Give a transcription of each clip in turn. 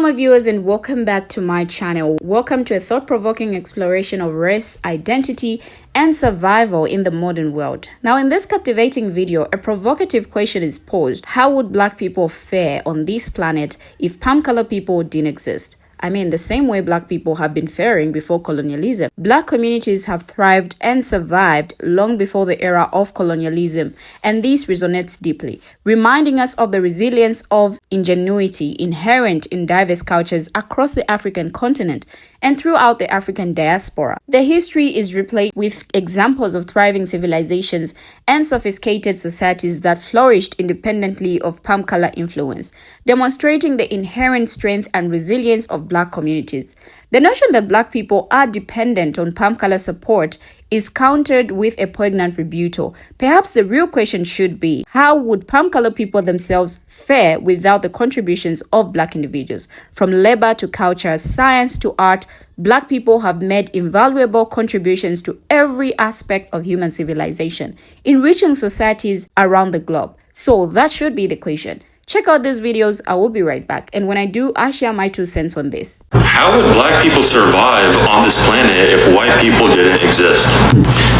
Hello my viewers and welcome back to my channel. Welcome to a thought-provoking exploration of race, identity, and survival in the modern world. Now in this captivating video, a provocative question is posed. How would black people fare on this planet if palm color people didn't exist? I mean, the same way black people have been faring before colonialism. Black communities have thrived and survived long before the era of colonialism, and this resonates deeply, reminding us of the resilience of ingenuity inherent in diverse cultures across the African continent and throughout the African diaspora. The history is replete with examples of thriving civilizations and sophisticated societies that flourished independently of palm color influence, demonstrating the inherent strength and resilience of black communities. The notion that black people are dependent on palm color support is countered with a poignant rebuttal. Perhaps the real question should be, how would palm color people themselves fare without the contributions of black individuals? From labor to culture, science to art, black people have made invaluable contributions to every aspect of human civilization, enriching societies around the globe. So that should be the question. Check out these videos. I will be right back. And when I do, I share my 2 cents on this. How would black people survive on this planet if white people didn't exist?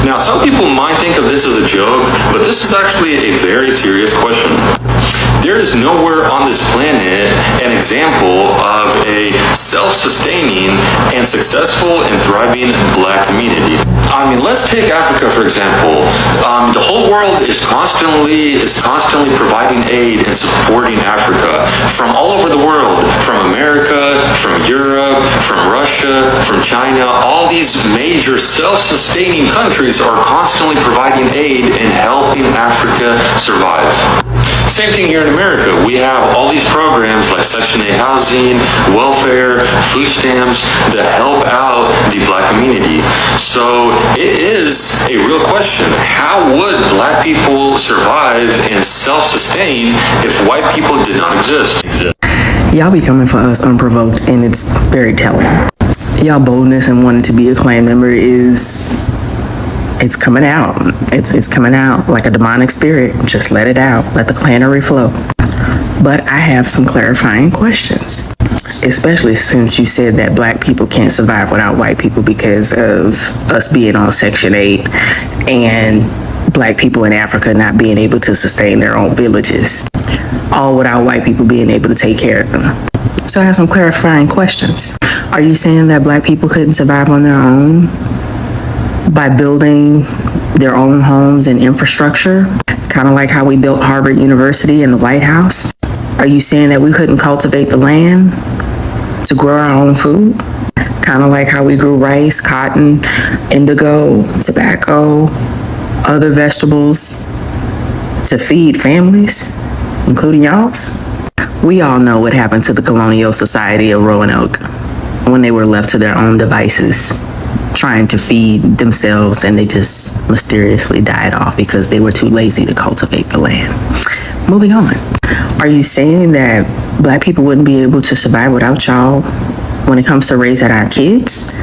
Now, some people might think of this as a joke, but this is actually a very serious question. There is nowhere on this planet an example of a self-sustaining and successful and thriving black community. I mean, let's take Africa, for example. The whole world is constantly providing aid and supporting Africa from all over the world, from America, from Europe, from Russia, from China. All these major self-sustaining countries are constantly providing aid and helping Africa survive. Same thing here in America. We have all these programs like Section 8 housing, welfare, food stamps that help out the black community. So it is a real question. How would black people survive and self-sustain if white people did not exist? Y'all be coming for us unprovoked, and it's very telling. Y'all boldness and wanting to be a clan member it's coming out. It's coming out like a demonic spirit. Just let it out. Let the clanery flow. But I have some clarifying questions, especially since you said that black people can't survive without white people because of us being on Section 8 and black people in Africa not being able to sustain their own villages, all without white people being able to take care of them. So I have some clarifying questions. Are you saying that black people couldn't survive on their own by building their own homes and infrastructure, kind of like how we built Harvard University and the White House? Are you saying that we couldn't cultivate the land to grow our own food, kind of like how we grew rice, cotton, indigo, tobacco, other vegetables to feed families, including y'all's? We all know what happened to the colonial society of Roanoke when they were left to their own devices, trying to feed themselves, and they just mysteriously died off because they were too lazy to cultivate the land. Moving on. Are you saying that black people wouldn't be able to survive without y'all when it comes to raising our kids?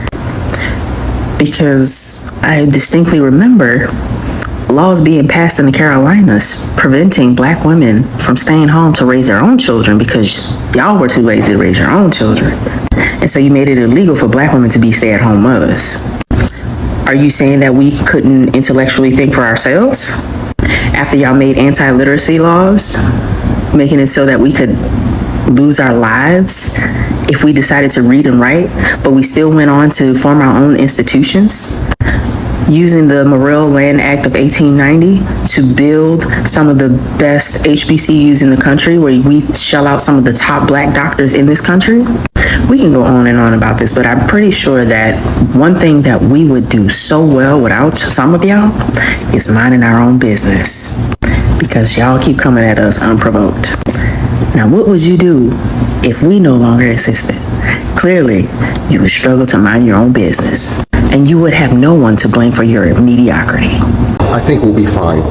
Because I distinctly remember laws being passed in the Carolinas preventing black women from staying home to raise their own children because y'all were too lazy to raise your own children. And so you made it illegal for black women to be stay-at-home mothers. Are you saying that we couldn't intellectually think for ourselves after y'all made anti-literacy laws, making it so that we could lose our lives if we decided to read and write, but we still went on to form our own institutions, using the Morrill Land Act of 1890 to build some of the best HBCUs in the country, where we shell out some of the top black doctors in this country? We can go on and on about this, but I'm pretty sure that one thing that we would do so well without some of y'all is minding our own business, because y'all keep coming at us unprovoked. Now, what would you do if we no longer existed? Clearly, you would struggle to mind your own business, and you would have no one to blame for your mediocrity. I think we'll be fine.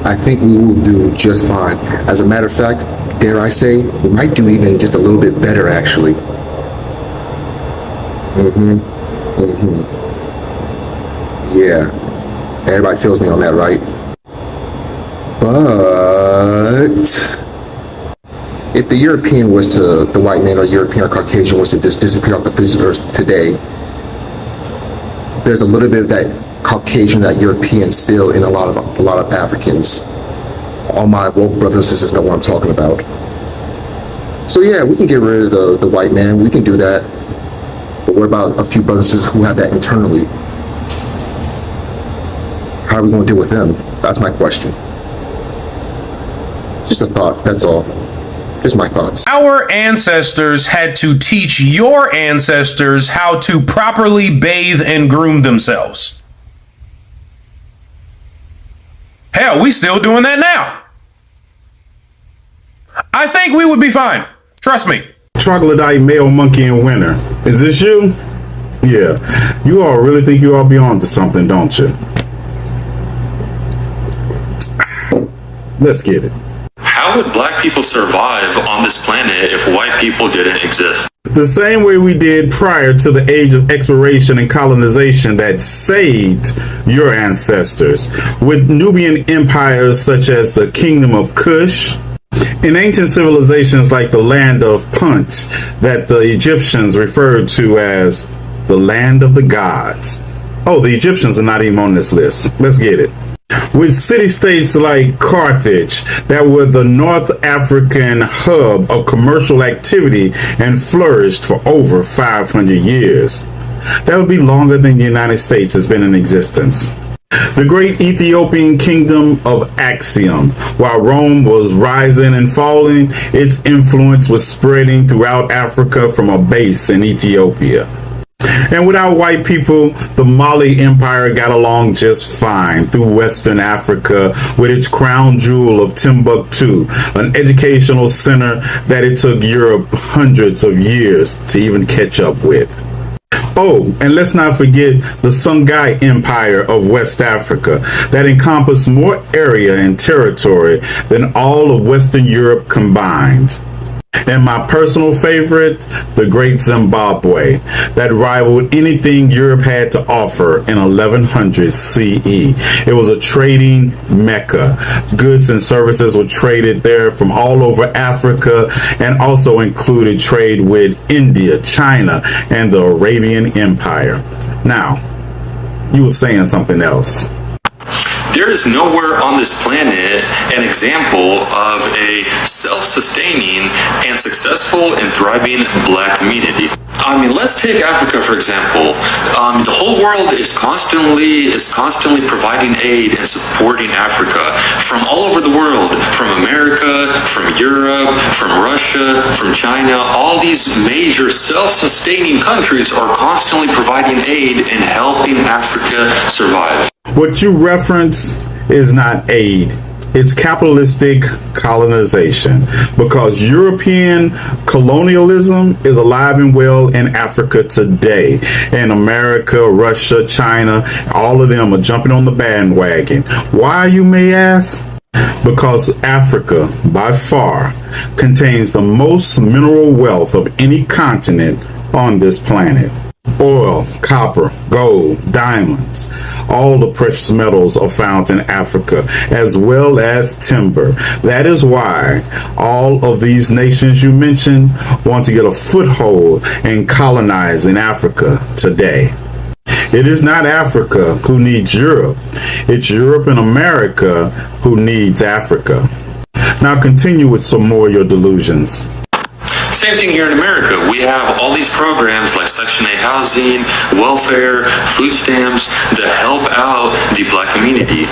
I think we will do just fine. As a matter of fact, dare I say, we might do even just a little bit better, actually. Yeah. Everybody feels me on that, right? But if the European was to, the white man or European or Caucasian was to just disappear off the face of the earth today, there's a little bit of that Caucasian, that European still in a lot of Africans. All my woke brothers and sisters know what I'm talking about. So yeah, we can get rid of the white man. We can do that. But what about a few brothers and sisters who have that internally? How are we going to deal with them? That's my question. Just a thought, that's all. Just my thoughts. Our ancestors had to teach your ancestors how to properly bathe and groom themselves. Hell, we still doing that now. I think we would be fine. Trust me. Troglodyte male monkey in winter. Is this you? Yeah. You all really think you all be on to something, don't you? Let's get it. How would black people survive on this planet if white people didn't exist? The same way we did prior to the age of exploration and colonization that saved your ancestors, with Nubian empires such as the Kingdom of Kush, in ancient civilizations like the land of Punt that the Egyptians referred to as the land of the gods. Oh, the Egyptians are not even on this list. Let's get it. With city-states like Carthage that were the North African hub of commercial activity and flourished for over 500 years. That would be longer than the United States has been in existence. The great Ethiopian kingdom of Axiom, while Rome was rising and falling, its influence was spreading throughout Africa from a base in Ethiopia. And without white people, the Mali Empire got along just fine through Western Africa with its crown jewel of Timbuktu, an educational center that it took Europe hundreds of years to even catch up with. Oh, and let's not forget the Songhai Empire of West Africa that encompassed more area and territory than all of Western Europe combined. And my personal favorite, the Great Zimbabwe, that rivaled anything Europe had to offer in 1100 CE. It was a trading mecca. Goods and services were traded there from all over Africa and also included trade with India, China, and the Arabian Empire. Now, you were saying something else. There is nowhere on this planet an example of a self-sustaining and successful and thriving black community. I mean, let's take Africa, for example. The whole world is constantly providing aid and supporting Africa from all over the world, from America, from Europe, from Russia, from China. All these major self-sustaining countries are constantly providing aid and helping Africa survive. What you reference is not aid. It's capitalistic colonization, because European colonialism is alive and well in Africa today. And America, Russia, China, all of them are jumping on the bandwagon. Why, you may ask? Because Africa, by far, contains the most mineral wealth of any continent on this planet. Oil, copper, gold, diamonds, all the precious metals are found in Africa, as well as timber. That is why all of these nations you mentioned want to get a foothold and colonize in Africa today. It is not Africa who needs Europe. It's Europe and America who needs Africa. Now continue with some more of your delusions. Same thing here in America. We have all these programs like Section 8 housing, welfare, food stamps that help out the black community.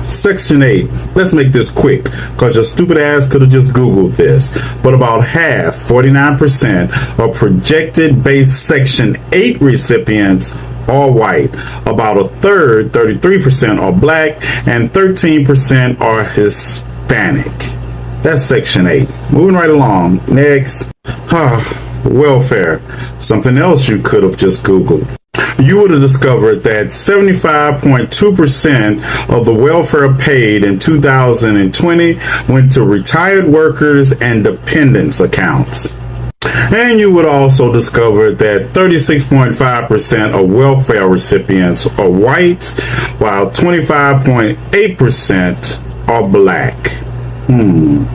Section 8. Let's make this quick, because your stupid ass could have just Googled this. But about half, 49%, of projected base Section 8 recipients are white. About a third, 33%, are black, and 13% are Hispanic. That's Section 8. Moving right along. Next. Welfare. Something else you could have just Googled. You would have discovered that 75.2% of the welfare paid in 2020 went to retired workers and dependents accounts. And you would also discover that 36.5% of welfare recipients are white, while 25.8% are black. No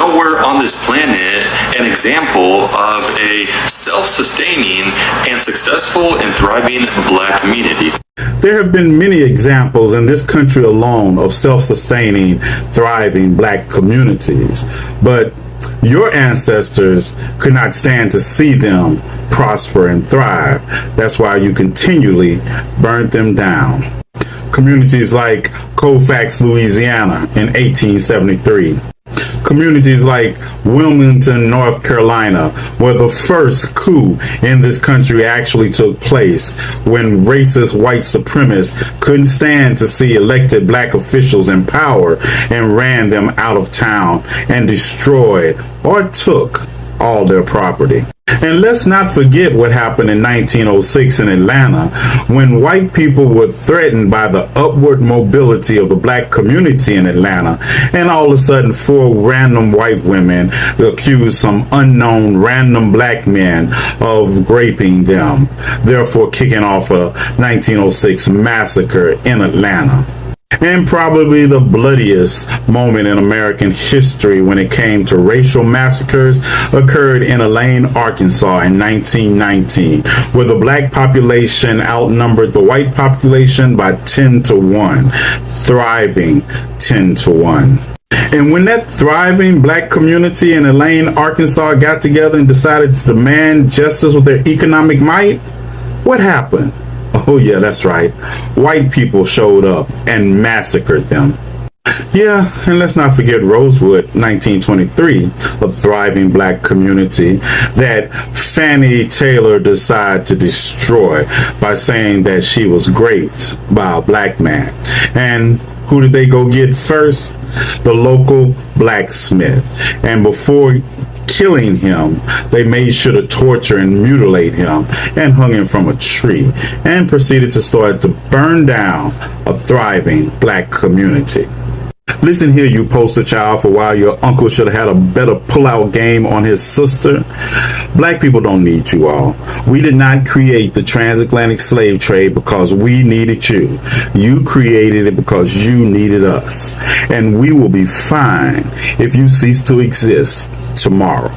nowhere on this planet an example of a self-sustaining and successful and thriving Black community. There have been many examples in this country alone of self-sustaining, thriving Black communities, but your ancestors could not stand to see them prosper and thrive. That's why you continually burnt them down. Communities like Colfax, Louisiana in 1873. Communities like Wilmington, North Carolina, where the first coup in this country actually took place, when racist white supremacists couldn't stand to see elected Black officials in power and ran them out of town and destroyed or took all their property. And let's not forget what happened in 1906 in Atlanta, when white people were threatened by the upward mobility of the Black community in Atlanta, and all of a sudden 4 random white women accused some unknown random Black men of raping them, therefore kicking off a 1906 massacre in Atlanta. And probably the bloodiest moment in American history when it came to racial massacres occurred in Elaine, Arkansas in 1919, where the Black population outnumbered the white population by 10 to 1, thriving 10 to 1. And when that thriving Black community in Elaine, Arkansas got together and decided to demand justice with their economic might, what happened? Oh yeah, that's right. White people showed up and massacred them. Yeah, and let's not forget Rosewood, 1923, a thriving Black community that Fannie Taylor decided to destroy by saying that she was raped by a Black man. And who did they go get first? The local blacksmith. And before killing him, they made sure to torture and mutilate him and hung him from a tree and proceeded to start to burn down a thriving Black community. Listen here, you poster child for why your uncle should have had a better pull-out game on his sister. Black people don't need you all. We did not create the transatlantic slave trade because we needed you. You created it because you needed us. And we will be fine if you cease to exist tomorrow.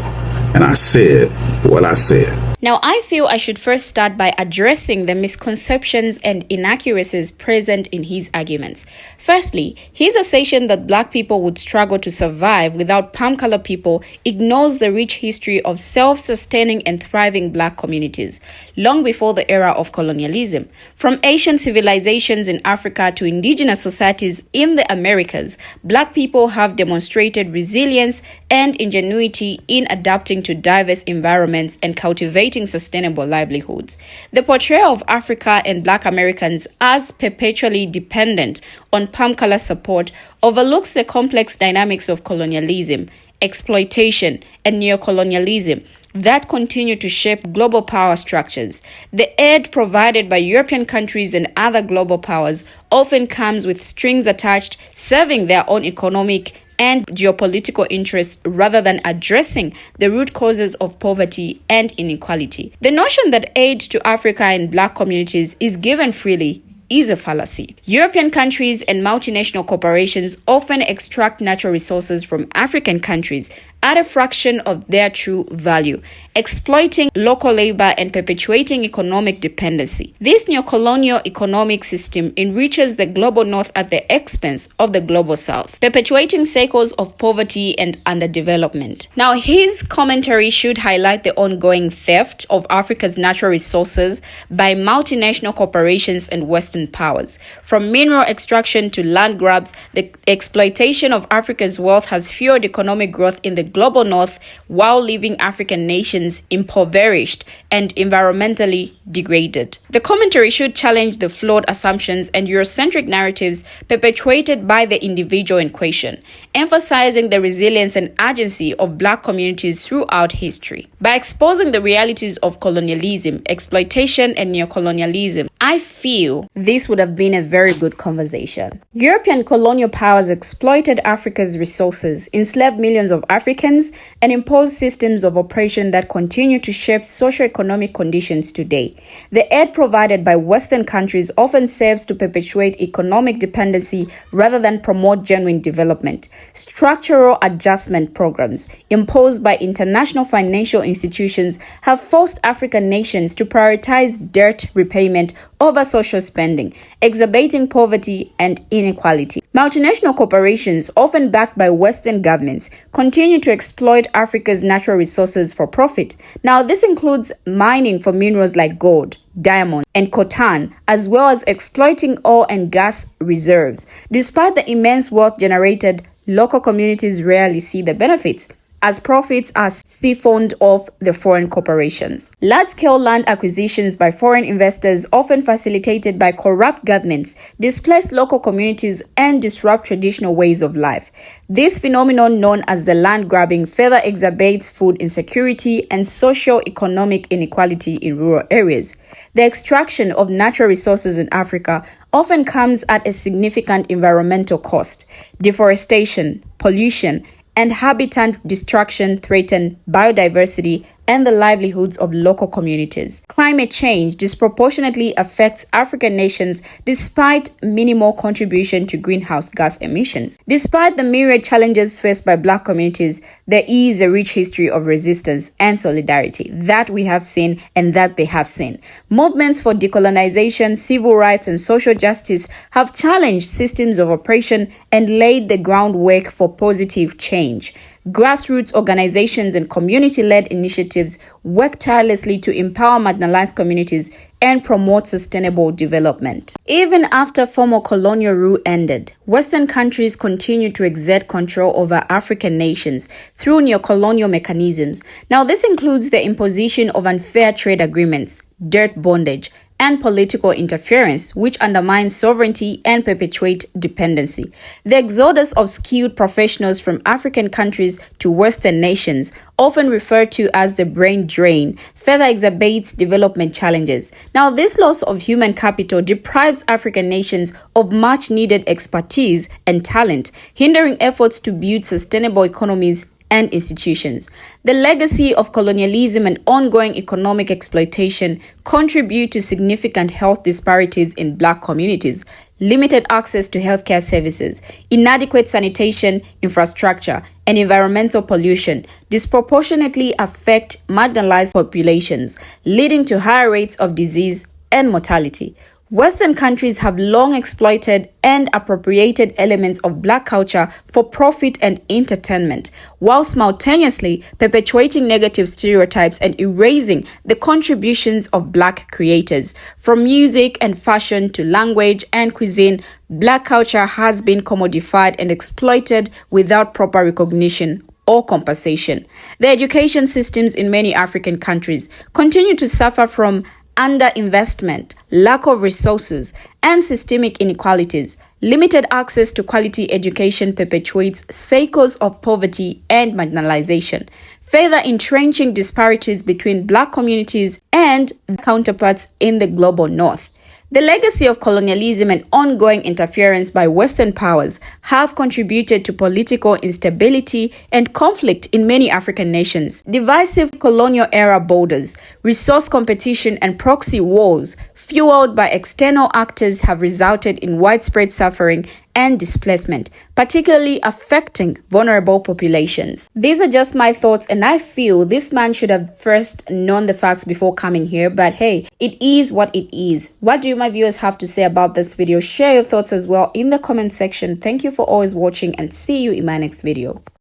And I said what I said. Now, I feel I should first start by addressing the misconceptions and inaccuracies present in his arguments. Firstly, his assertion that Black people would struggle to survive without palm-colored people ignores the rich history of self-sustaining and thriving Black communities, long before the era of colonialism. From ancient civilizations in Africa to indigenous societies in the Americas, Black people have demonstrated resilience and ingenuity in adapting to diverse environments and cultivating sustainable livelihoods. The portrayal of Africa and Black Americans as perpetually dependent on palm color support overlooks the complex dynamics of colonialism, exploitation, and neocolonialism that continue to shape global power structures. The aid provided by European countries and other global powers often comes with strings attached, serving their own economic and geopolitical interests rather than addressing the root causes of poverty and inequality. The notion that aid to Africa and Black communities is given freely is a fallacy. European countries and multinational corporations often extract natural resources from African countries at a fraction of their true value, exploiting local labor and perpetuating economic dependency. This neocolonial economic system enriches the global north at the expense of the global south, perpetuating cycles of poverty and underdevelopment. Now, his commentary should highlight the ongoing theft of Africa's natural resources by multinational corporations and Western powers. From mineral extraction to land grabs, the exploitation of Africa's wealth has fueled economic growth in the global north while leaving African nations impoverished and environmentally degraded. The commentary should challenge the flawed assumptions and Eurocentric narratives perpetuated by the individual in question, emphasizing the resilience and agency of Black communities throughout history. By exposing the realities of colonialism, exploitation, and neocolonialism, I feel this would have been a very good conversation. European colonial powers exploited Africa's resources, enslaved millions of Africans, and imposed systems of oppression that continue to shape socio-economic conditions today. The aid provided by Western countries often serves to perpetuate economic dependency rather than promote genuine development. Structural adjustment programs imposed by international financial institutions have forced African nations to prioritize debt repayment over social spending, exacerbating poverty and inequality. Multinational corporations, often backed by Western governments, continue to exploit Africa's natural resources for profit. Now, this includes mining for minerals like gold, diamond, and coltan, as well as exploiting oil and gas reserves. Despite the immense wealth generated, local communities rarely see the benefits, as profits are siphoned off the foreign corporations. Large-scale land acquisitions by foreign investors, often facilitated by corrupt governments, displace local communities and disrupt traditional ways of life. This phenomenon, known as the land grabbing, further exacerbates food insecurity and socio-economic inequality in rural areas. The extraction of natural resources in Africa often comes at a significant environmental cost. Deforestation, pollution, and habitat destruction threaten biodiversity and the livelihoods of local communities. Climate change disproportionately affects African nations despite minimal contribution to greenhouse gas emissions. Despite the myriad challenges faced by Black communities, there is a rich history of resistance and solidarity that we have seen and that they have seen. Movements for decolonization, civil rights, and social justice have challenged systems of oppression and laid the groundwork for positive change. Grassroots organizations and community-led initiatives work tirelessly to empower marginalized communities and promote sustainable development. Even after former colonial rule ended, Western countries continue to exert control over African nations through neocolonial mechanisms. Now, this includes the imposition of unfair trade agreements, debt bondage, and political interference, which undermines sovereignty and perpetuate dependency. The exodus of skilled professionals from African countries to Western nations, often referred to as the brain drain, further exacerbates development challenges. Now, this loss of human capital deprives African nations of much-needed expertise and talent, hindering efforts to build sustainable economies and institutions. The legacy of colonialism and ongoing economic exploitation contribute to significant health disparities in Black communities, limited access to healthcare services, inadequate sanitation infrastructure, and environmental pollution disproportionately affect marginalized populations, leading to higher rates of disease and mortality. Western countries have long exploited and appropriated elements of Black culture for profit and entertainment, while simultaneously perpetuating negative stereotypes and erasing the contributions of Black creators. From music and fashion to language and cuisine, Black culture has been commodified and exploited without proper recognition or compensation. The education systems in many African countries continue to suffer from underinvestment, lack of resources, and systemic inequalities. Limited access to quality education perpetuates cycles of poverty and marginalization, further entrenching disparities between Black communities and counterparts in the global North. The legacy of colonialism and ongoing interference by Western powers have contributed to political instability and conflict in many African nations. Divisive colonial-era borders, resource competition, and proxy wars fueled by external actors have resulted in widespread suffering and displacement, particularly affecting vulnerable populations. These are just my thoughts, and I feel this man should have first known the facts before coming here, but hey, it is what it is. What do my viewers have to say about this video? Share your thoughts as well in the comment section. Thank you for always watching, and see you in my next video.